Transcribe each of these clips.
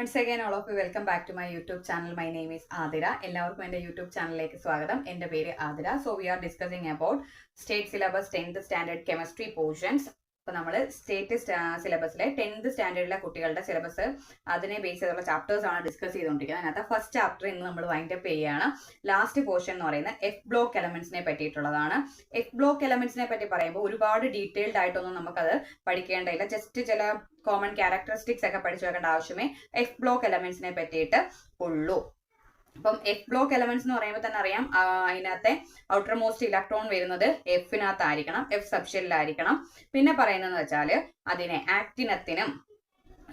Once again, all of you, welcome back to my YouTube channel. My name is Adira. എല്ലാവർക്കും എൻ്റെ YouTube ചാനലിലേക്ക് സ്വാഗതം. എൻ്റെ പേര് Athira. So we are discussing about state syllabus 10th standard chemistry portions. അപ്പോൾ നമ്മൾ state സിലബസിലെ 10th സ്റ്റാൻഡേർഡിലെ കുട്ടികളുടെ syllabus അതിനെ ബേസ് ചെയ്തുള്ള ചാപ്റ്റേഴ്സ് ആണ് ഡിസ്കസ് ചെയ്തുകൊണ്ടിരിക്കുന്നത്. അതിനകത്ത് ഫസ്റ്റ് ചാപ്റ്റർ ഇന്ന് നമ്മൾ വൈൻഡ് അപ്പ് ചെയ്യുകയാണ്. ലാസ്റ്റ് പോർഷൻ എന്ന് പറയുന്നത് എഫ് ബ്ലോക്ക് എലമെന്റ്സിനെ പറ്റിയിട്ടുള്ളതാണ്. എഫ് ബ്ലോക്ക് എലമെന്റ്സിനെ പറ്റി പറയുമ്പോൾ ഒരുപാട് ഡീറ്റെയിൽഡ് ആയിട്ടൊന്നും നമുക്കത് പഠിക്കേണ്ടതില്ല. ജസ്റ്റ് ചില കോമൺ ക്യാരക്ടറിസ്റ്റിക്സ് ഒക്കെ പഠിച്ചു വെക്കേണ്ട ആവശ്യമേ എഫ് ബ്ലോക്ക് എലമെന്റ്സിനെ പറ്റിയിട്ട് ഉള്ളൂ. അപ്പം എഫ് ബ്ലോക്ക് എലമെന്റ്സ് എന്ന് പറയുമ്പോൾ തന്നെ അറിയാം, അതിനകത്തെ ഔട്ടർ മോസ്റ്റ് ഇലക്ട്രോൺ വരുന്നത് എഫിനകത്തായിരിക്കണം, എഫ് സബ്ഷെല്ലിലായിരിക്കണം. പിന്നെ പറയുന്നതെന്ന് വെച്ചാൽ അതിനെ ആക്ടിനത്തിനും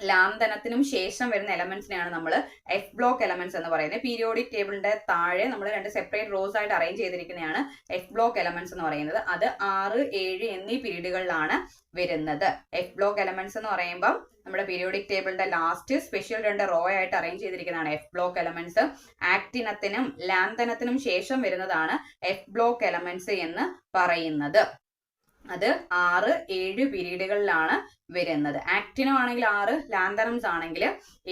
ലാന്തനത്തിനും ശേഷം വരുന്ന എലമെന്റ്സിനെയാണ് നമ്മൾ എഫ് ബ്ലോക്ക് എലമെന്റ്സ് എന്ന് പറയുന്നത്. പീരിയോഡിക് ടേബിളിന്റെ താഴെ നമ്മൾ രണ്ട് സെപ്പറേറ്റ് റോസ് ആയിട്ട് അറേഞ്ച് ചെയ്തിരിക്കുന്നതാണ് എഫ് ബ്ലോക്ക് എലമെന്റ്സ് എന്ന് പറയുന്നത്. അത് 6, 7 എന്നീ പീരീഡുകളിലാണ് വരുന്നത്. എഫ് ബ്ലോക്ക് എലമെന്റ്സ് എന്ന് പറയുമ്പോൾ നമ്മുടെ പീരിയോഡിക് ടേബിളിന്റെ ലാസ്റ്റ് സ്പെഷ്യൽ 2 റോ ആയിട്ട് അറേഞ്ച് ചെയ്തിരിക്കുന്നതാണ് എഫ് ബ്ലോക്ക് എലമെന്റ്സ്. ആക്ടിനത്തിനും ലാന്തനത്തിനും ശേഷം വരുന്നതാണ് എഫ് ബ്ലോക്ക് എലമെന്റ്സ് എന്ന് പറയുന്നത്. അത് 6, 7 പീരീഡുകളിലാണ് വരുന്നത്. ആക്ടിനോ ആണെങ്കിൽ 6, ലാന്തനംസ് ആണെങ്കിൽ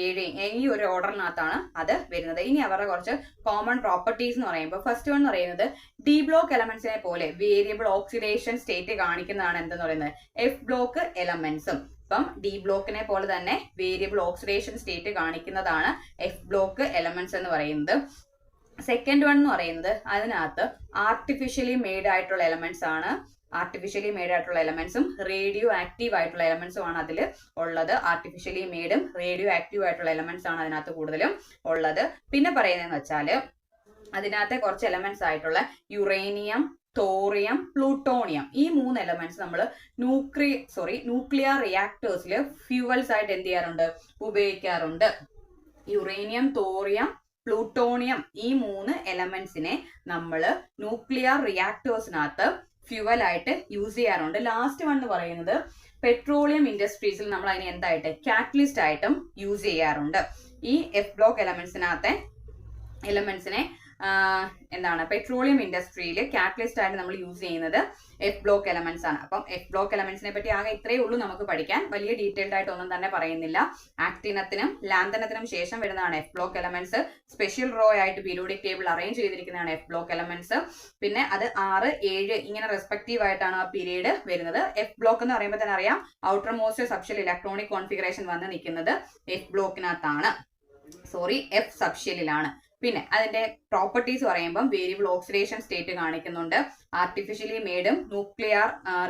7, ഈ ഒരു ഓർഡറിനകത്താണ് അത് വരുന്നത്. ഇനി അവരുടെ കുറച്ച് കോമൺ പ്രോപ്പർട്ടീസ് എന്ന് പറയുമ്പോൾ ഫസ്റ്റ് വൺ എന്ന് പറയുന്നത് ഡി ബ്ലോക്ക് എലമെന്റ്സിനെ പോലെ വേരിയബിൾ ഓക്സിഡേഷൻ സ്റ്റേറ്റ് കാണിക്കുന്നതാണ് എന്തെന്ന് പറയുന്നത് എഫ് ബ്ലോക്ക് എലമെന്റ്സും. ഇപ്പം ഡി ബ്ലോക്കിനെ പോലെ തന്നെ വേരിയബിൾ ഓക്സിഡേഷൻ സ്റ്റേറ്റ് കാണിക്കുന്നതാണ് എഫ് ബ്ലോക്ക് എലമെന്റ്സ് എന്ന് പറയുന്നത്. സെക്കൻഡ് വൺ എന്ന് പറയുന്നത് അതിനകത്ത് ആർട്ടിഫിഷ്യലി മെയ്ഡ് ആയിട്ടുള്ള എലമെന്റ്സ് ആണ്. ആർട്ടിഫിഷ്യലി മെയ്ഡ് ആയിട്ടുള്ള എലമെന്റ്സും റേഡിയോ ആക്റ്റീവ് ആയിട്ടുള്ള എലമെന്റ്സും ആണ് അതിൽ ഉള്ളത്. ആർട്ടിഫിഷ്യലി മെയ്ഡും റേഡിയോ ആക്റ്റീവ് ആയിട്ടുള്ള എലമെന്റ്സ് ആണ് അതിനകത്ത് കൂടുതലും ഉള്ളത്. പിന്നെ പറയുന്നതെന്ന് വെച്ചാൽ അതിനകത്തെ കുറച്ച് എലമെന്റ്സ് ആയിട്ടുള്ള യുറേനിയം, തോറിയം, പ്ലൂട്ടോണിയം, ഈ 3 എലമെന്റ്സ് നമ്മൾ ന്യൂക്ലിയർ റിയാക്ടേഴ്സിൽ ഫ്യൂവൽസ് ആയിട്ട് എന്ത് ചെയ്യാറുണ്ട്, ഉപയോഗിക്കാറുണ്ട്. യുറേനിയം, തോറിയം, പ്ലൂട്ടോണിയം, ഈ 3 എലമെന്റ്സിനെ നമ്മൾ ന്യൂക്ലിയർ റിയാക്ടേഴ്സിനകത്ത് ഫ്യൂവൽ ആയിട്ട് യൂസ് ചെയ്യാറുണ്ട്. ലാസ്റ്റ് വൺ എന്ന് പറയുന്നത് പെട്രോളിയം ഇൻഡസ്ട്രീസിൽ നമ്മൾ അതിനെ എന്തായിട്ട് കാറ്റലിസ്റ്റ് ആയിട്ടും യൂസ് ചെയ്യാറുണ്ട്. ഈ എഫ് ബ്ലോക്ക് എലമെന്റ്സിനെ എന്താണ് പെട്രോളിയം ഇൻഡസ്ട്രിയിൽ കാറ്റലിസ്റ്റ് ആയിട്ട് നമ്മൾ യൂസ് ചെയ്യുന്നത് എഫ് ബ്ലോക്ക് എലമെന്റ്സ് ആണ്. അപ്പം എഫ് ബ്ലോക്ക് എലമെന്റ്സിനെ പറ്റി ആകെ ഇത്രയേ ഉള്ളൂ നമുക്ക് പഠിക്കാൻ. വലിയ ഡീറ്റെയിൽഡ് ആയിട്ട് ഒന്നും തന്നെ പറയുന്നില്ല. ആക്ടിനത്തിനും ലാന്തനത്തിനും ശേഷം വരുന്നതാണ് F block elements. Special row ആയിട്ട് പീരിയോഡിക് ടേബിൾ അറേഞ്ച് ചെയ്തിരിക്കുന്നതാണ് എഫ് ബ്ലോക്ക് എലമെന്റ്സ്. പിന്നെ അത് 6, 7 ഇങ്ങനെ റെസ്പെക്റ്റീവ് ആയിട്ടാണ് ആ പീരീഡ് വരുന്നത്. എഫ് ബ്ലോക്ക് എന്ന് പറയുമ്പോൾ തന്നെ അറിയാം outer most subshell electronic configuration വന്ന് നിൽക്കുന്നത് എഫ് ബ്ലോക്കിനകത്താണ്, എഫ് സബ്ഷെല്ലിലാണ്. പിന്നെ അതിന്റെ പ്രോപ്പർട്ടീസ് പറയുമ്പോൾ വേരിയബിൾ ഓക്സിഡേഷൻ സ്റ്റേറ്റ് കാണിക്കുന്നുണ്ട്. ആർട്ടിഫിഷ്യലി മെയ്ഡും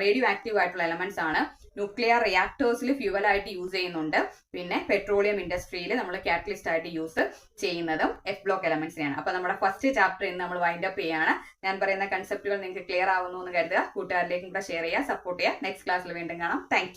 റേഡിയോ ആക്റ്റീവ് ആയിട്ടുള്ള എലമെന്റ്സ് ആണ്. ന്യൂക്ലിയർ റിയാക്ടേഴ്സിൽ ഫ്യൂവൽ ആയിട്ട് യൂസ് ചെയ്യുന്നുണ്ട്. പിന്നെ പെട്രോളിയം ഇൻഡസ്ട്രിയിൽ നമ്മൾ കാറ്റലിസ്റ്റ് ആയിട്ട് യൂസ് ചെയ്യുന്നതും എഫ് ബ്ലോക്ക് എലമെന്റ്സിനെയാണ്. അപ്പൊ നമ്മുടെ ഫസ്റ്റ് ചാപ്റ്റർ ഇന്ന് നമ്മൾ വൈൻഡ് അപ്പ് ചെയ്യാണ്. ഞാൻ പറയുന്ന കൺസെപ്റ്റുകൾ നിങ്ങൾക്ക് ക്ലിയർ ആവുന്നു എന്ന് കരുതുക. കൂട്ടുകാരിലേക്കും കൂടെ ഷെയർ ചെയ്യുക, സപ്പോർട്ട് ചെയ്യുക. നെക്സ്റ്റ് ക്ലാസ്സിൽ വീണ്ടും കാണാം. താങ്ക്